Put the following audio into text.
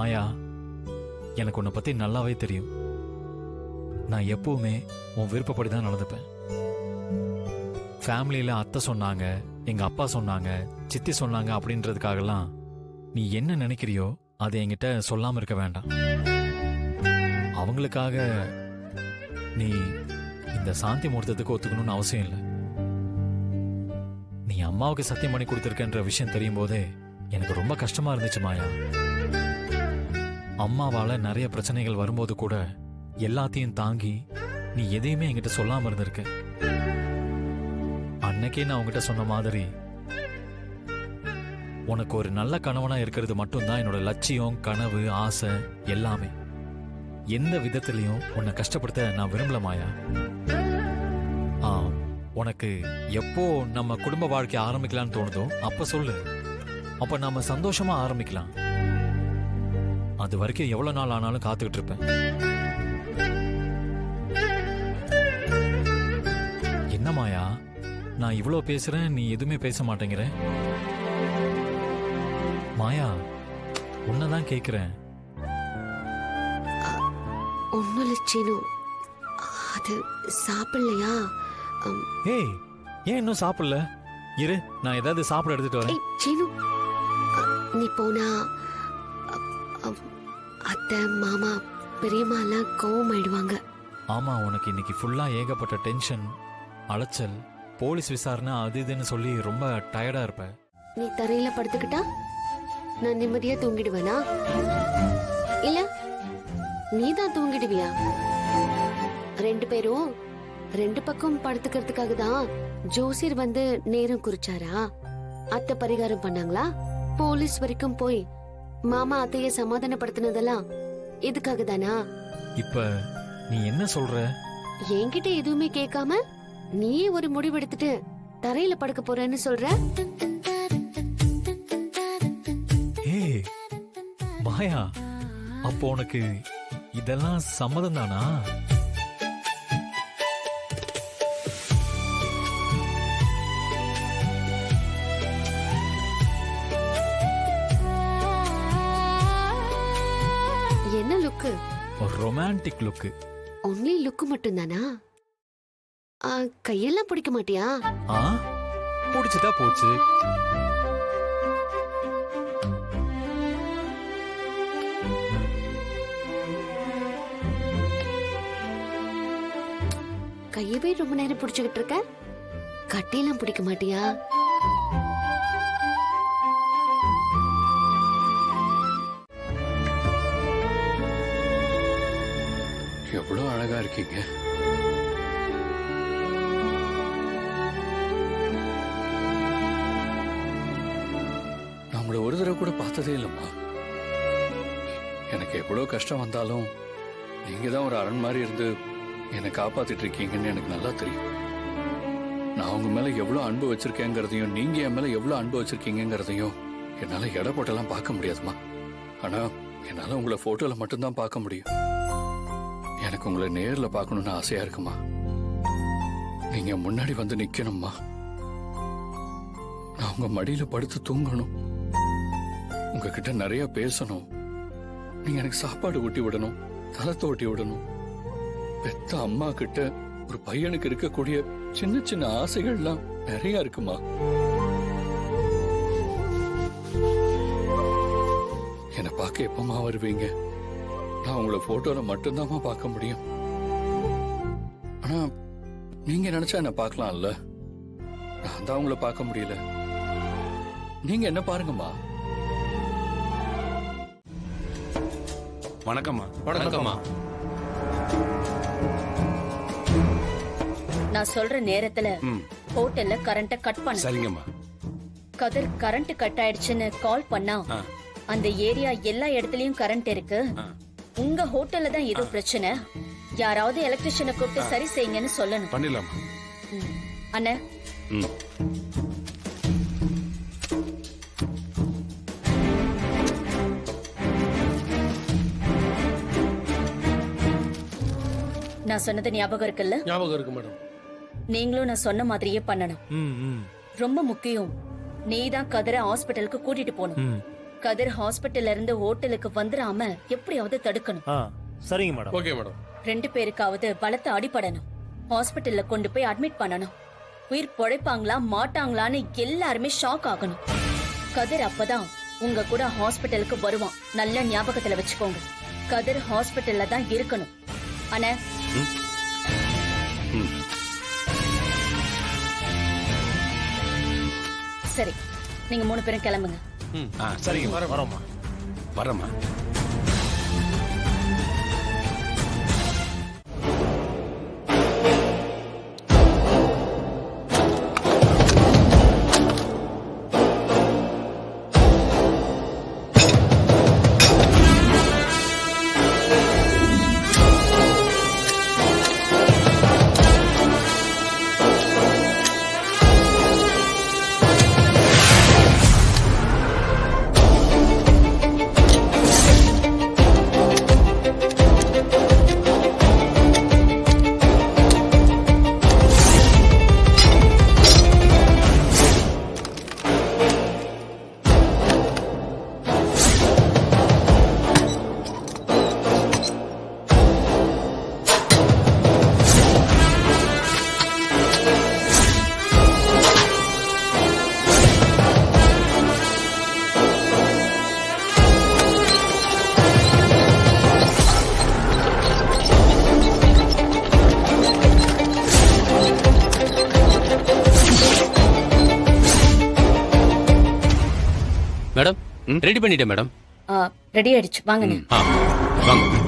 மாயா, எனக்கு உன்னை பத்தி நல்லாவே தெரியும். நான் எப்பவுமே உன் விருப்பப்படி தான் நடந்துப்பேன். ஃபேமிலியில அத்தை சொன்னாங்க, எங்க அப்பா சொன்னாங்க, சித்தி சொன்னாங்க அப்படின்றதுக்காகலாம் நீ என்ன நினைக்கிறியோ அதை என்கிட்ட சொல்லாம இருக்க வேண்டாம். அவங்களுக்காக நீ இந்த சாந்தி முகூர்த்தத்துக்கு ஒத்துக்கணும்னு அவசியம் இல்லை. நீ அம்மாவுக்கு சத்தியம் பண்ணி கொடுத்துருக்கன்ற விஷயம் தெரியும் போதே எனக்கு ரொம்ப கஷ்டமா இருந்துச்சு மாயா. அம்மாவால நிறைய பிரச்சனைகள் வரும்போது கூட எல்லாத்தையும் தாங்கி நீ எதையுமே என்கிட்ட சொல்லாம இருந்திருக்க. அன்னைக்கே நான் உங்ககிட்ட சொன்ன மாதிரி உனக்கு ஒரு நல்ல கணவனா இருக்கிறது மட்டும்தான் என்னோட லட்சியம், கனவு, ஆசை எல்லாமே. எந்த விதத்திலையும் உன்னை கஷ்டப்படுத்த நான் விரும்பல மாயா. உனக்கு எப்போ நம்ம குடும்ப வாழ்க்கை ஆரம்பிக்கலாம்னு தோணுதோ அப்ப சொல்லு. அப்ப நாம சந்தோஷமா ஆரம்பிக்கலாம். அது வரைக்கும் எவ்வளவு நாள் ஆனாலும் காத்துக்கிட்டு இருப்பேன். என்ன மாயா, நான் இவ்வளவு பேசுறேன், நீ எதுவுமே பேச மாட்டேங்கிற. மாயா, உன்னதான் கேக்குறேன். ஒன்னும் சீனு, அது சாப்பிடலையா? ஏய், ஏன் இன்னும் சாப்பிடல? இரு, நான் ஏதாவது சாப்பிட எடுத்துட்டு வரேன். சீனு, நீ போனா அத்தை, மாமா, பெரியம்மா எல்லாம் கோவம் ஆயிடுவாங்க. ஆமா, உனக்கு இன்னைக்கு ஃபுல்லா ஏகப்பட்ட டென்ஷன், அலைச்சல், போலீஸ் விசாரணை, அது இதுன்னு சொல்லி ரொம்ப டயர்டா இருப்ப. நீ தரையில படுத்துக்கிட்டா நான் நிம்மதியா தூங்கிடுவேனா? இல்ல நீதான் தூங்கிடுவியா? ரெண்டு பேரும் ரெண்டு பக்கம் படுத்துக்கிறதுக்காக தான் ஜோசியர் வந்து நேரம் குறிச்சாரா? அத்தை பரிகாரம் பண்ணாங்களா? போலீஸ் வரைக்கும் போய் மாமா அத்தைய சமாதானப்படுத்தினதெல்லாம் இதுக்காக தானா? இப்ப நீ என்ன சொல்ற? என்கிட்ட எதுவுமே கேட்காம நீயே ஒரு முடிவு எடுத்துட்டு தரையில படுக்க போறேன்னு சொல்ற? ஏய் மாயா, அப்போ உனக்கு இதெல்லாம் சம்மதம் தானா? என்ன லுக்கு? ரொமான்டிக் லுக்கு. ஒன்லி லுக்கு மட்டும் தானா? கையெல்லாம் பிடிக்க மாட்டியா? பிடிச்சிட்டா போச்சு. கையவே ரொம்ப நேரம் பிடிச்சுக்கிட்டு இருக்க, கட்டியெல்லாம் பிடிக்க மாட்டியா? எவ்வளவு அழகா இருக்கீங்க. நான் உங்களை ஒரு தடவை கூட பார்த்ததே இல்லம்மா. எனக்கு எவ்வளவு கஷ்டம் வந்தாலும் நீங்க தான் ஒரு அரண் மாதிரி இருந்து என்னை காப்பாத்திட்டு இருக்கீங்கன்னு எனக்கு நல்லா தெரியும். நான் உங்க மேல எவ்வளவு அன்பு வச்சிருக்கேங்கிறதையும் நீங்க என் மேல எவ்வளவு அன்பு வச்சிருக்கீங்கிறதையும் என்னால எடை போட்டெல்லாம் பார்க்க முடியாதுமா. ஆனா என்னால உங்களை போட்டோல மட்டும்தான் பார்க்க முடியும். எனக்கு உங்களை நேர்ல பார்க்கணும்னு ஆசையா இருக்குமா. நீங்க முன்னாடி வந்து நிக்கணும்மா. நான் உங்க மடியில படுத்து தூங்கணும். உங்ககிட்ட நிறைய பேசணும். நீங்க எனக்கு சாப்பாடு ஊட்டி விடணும், தலை தோட்டி விடணும். பெத்த அம்மா கிட்ட ஒரு பையனுக்கு இருக்கக்கூடிய சின்ன சின்ன ஆசைகள்லாம் நிறைய இருக்குமா. என்னை பார்க்க எப்பமா வருவீங்க? நான் உங்களை போட்டோல மட்டும்தான் பார்க்க முடியும். ஆனா நீங்க நினைச்சா என்ன பார்க்கலாம்ல. நான் தான் உங்களை பார்க்க முடியல. நீங்க என்ன பாருங்கம்மா. வணக்கம்மா. வணக்கம்மா. நான் சொல்ற நேரத்துல ஹோட்டல்ல கரண்ட கட் பண்ண. சரிங்கம்மா. கதிர் கரண்ட் கட் ஆயிடுச்சுன்னு கால் பண்ணா அந்த ஏரியா எல்லா இடத்துலயும் கரண்ட் இருக்கு. உங்க ஹோட்டல்ல தான் ஏதோ பிரச்சனை. யாராவது எலக்ட்ரிஷியனை கூப்பிட்டு சரி செய்யுங்கன்னு சொல்லணும். பண்ணிடலாம் அண்ணா. நான் சொன்னது ஞாபகம் இருக்குல்ல? ஞாபகம் இருக்கு மேடம். நீங்களும் நான் சொன்ன மாதிரியே பண்ணணும். ரொம்ப முக்கியம். நீ தான் கதிரை ஹாஸ்பிட்டலுக்கு கூட்டிட்டு போகணும். கதிர் ஹாஸ்பிட்டல்ல இருந்து ஹோட்டலுக்கு வந்துடாம எப்படியாவது தடுக்கணும். ஆ சரிங்க மேடம். Okay madam. 2 பேருக்காவது பலத்த அடிபடணும். ஹாஸ்பிட்டல்ல கொண்டு போய் அட்மிட் பண்ணணும். உயிர் பொழைப்பாங்களா மாட்டாங்களான்னு எல்லாருமே ஷாக் ஆகணும். கதிர் அப்பதான் உங்க கூட ஹாஸ்பிட்டலுக்கு வருவான். நல்ல ஞாபகத்துல வச்சுக்கோங்க. கதிர் ஹாஸ்பிட்டல்ல தான் இருக்கணும். அண்ணே, சரி, நீங்க 3 பேரும் கிளம்புங்க. சரிங்க வரோம்மா. வரேம்மா. மேடம் ரெடி பண்ணிட்டேன் மேடம். ரெடி ஆயிடுச்சு, வாங்கண்ணே. வாங்க.